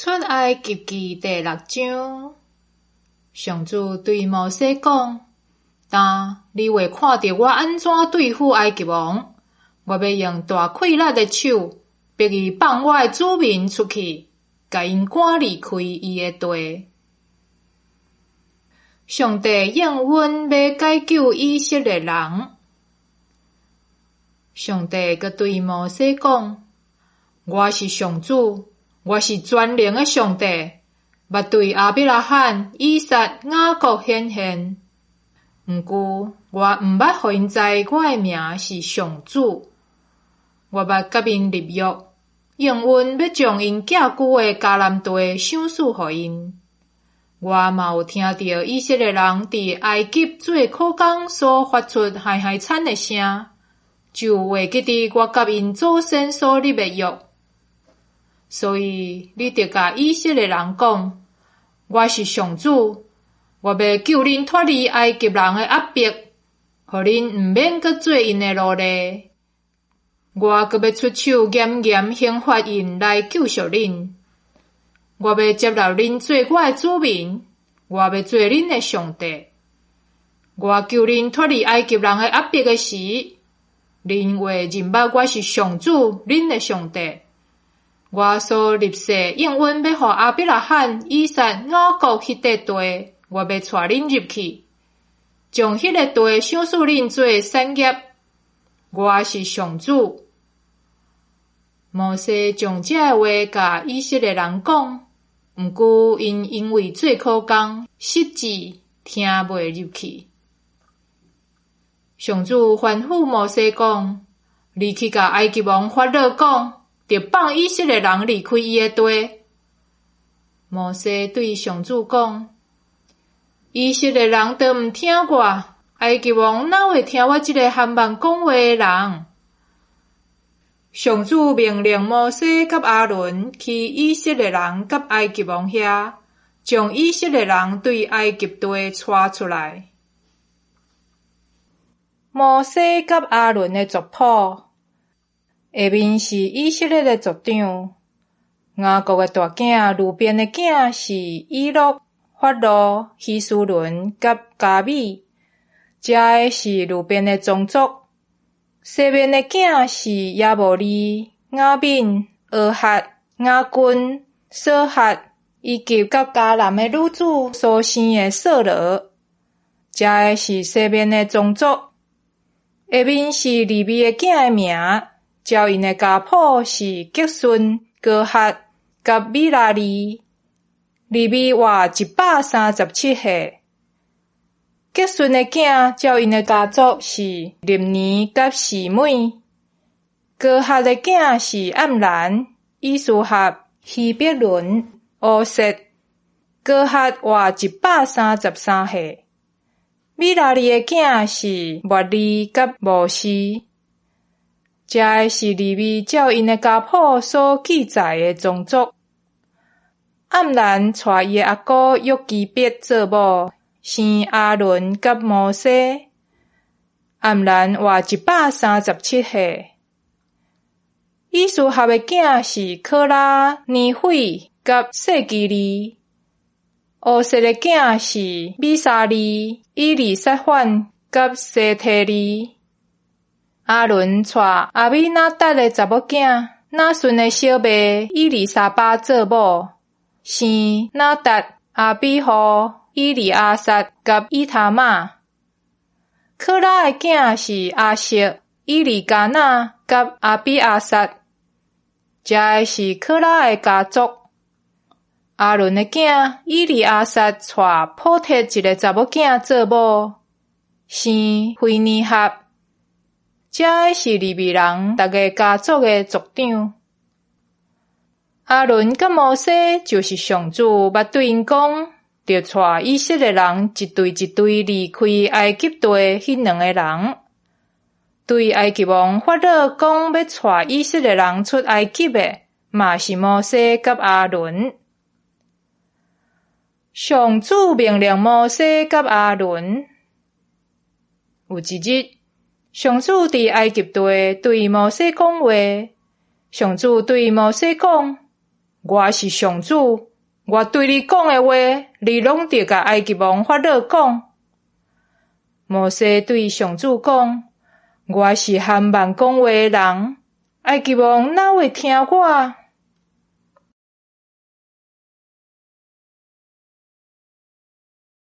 出埃及记第6章，上主对摩西讲：但你为看到我安怎对付埃及王，我要用大溃力的手，逼伊放我的子民出去，甲因赶离开伊的地。上帝应允要解救以色列人。上帝佮对摩西讲：我是上主，我是全能的上帝，捌对亚伯拉罕、以撒、雅各显现。毋过，我毋捌互因知我的名是上主。我捌甲因立约，应允要将因寄居的迦南地赏赐互因。我嘛有听到以色列人伫埃及做苦工所发出嗨嗨惨的声，就画记伫我甲因祖先所立的约。所以你得甲以色列人讲：我是上主，我要救恁脱离埃及人的压迫，互恁毋免阁做因的奴隶。我阁要出手严严刑罚因来救赎恁。我要接纳恁做我的子民，我要做恁的上帝。我救恁脱离埃及人的压迫的时，恁会认捌我是上主，恁的上帝。我所立誓应允要互亚伯拉罕、以撒、雅各迄块地，我要带恁入去，将迄个地赏赐恁做产业。我是上主。摩西将这话甲以色列人讲，毋过因为做苦工，失智听袂入去。上主吩咐摩西讲：你去甲埃及王法老讲，得放以色列人离开伊的地。摩西对上主讲：以色列人都毋听我，埃及王哪会听我这个含慢讲话的人？上主命令摩西甲阿伦去以色列人甲埃及王遐，将以色列人对埃及地带出来。摩西甲阿伦的族谱，下面是以色列的族长。雅各的大囝路边的囝是以诺、法罗、希斯伦甲加米，这个是路边的宗族。西面的囝是亚摩利、雅敏、俄亥、雅君、索亥，以及甲迦南的女子所生的扫罗。这个是西面的宗族。下面是利未的囝的名，照因的家谱是吉顺、哥哈、甲米拉利。利未活137岁。吉顺的囝照因的家族是利年甲示每。哥哈的囝是暗兰、以斯哈、希别伦、乌瑟。哥哈活133岁。米拉利的囝是莫利甲摩西。这个是利未照因的家谱所记载的宗族。暗兰娶伊的阿姑约基别做某，生阿伦甲摩西。暗兰活137岁。以斯哈的囝是科拉、尼斐甲谢基利。乌瑟的囝是米沙利、以利撒反甲西提利。阿伦娶阿米纳达的查某囝拿顺的小妹以利沙巴做某，生拿达、阿比户、以利阿撒甲以他玛。科拉的囝是阿瑟、以利加纳甲阿比阿撒。这个是科拉的家族。阿伦的囝以利阿撒娶普特一个查某囝做某，生菲尼哈。这个是利未人逐个家族的族长。阿伦甲摩西就是上主捌对因讲，着带以色列人一队一队离开埃及地迄两个人。对埃及王法老讲要带以色列人出埃及的，嘛是摩西甲阿伦。上主命令摩西甲阿伦。有一日，上主伫埃及地对摩西讲话。上主对摩西讲：我是上主，我对你讲的话，你拢得甲埃及王法老讲。摩西对上主讲，我是含万讲话的人，埃及王哪会听我？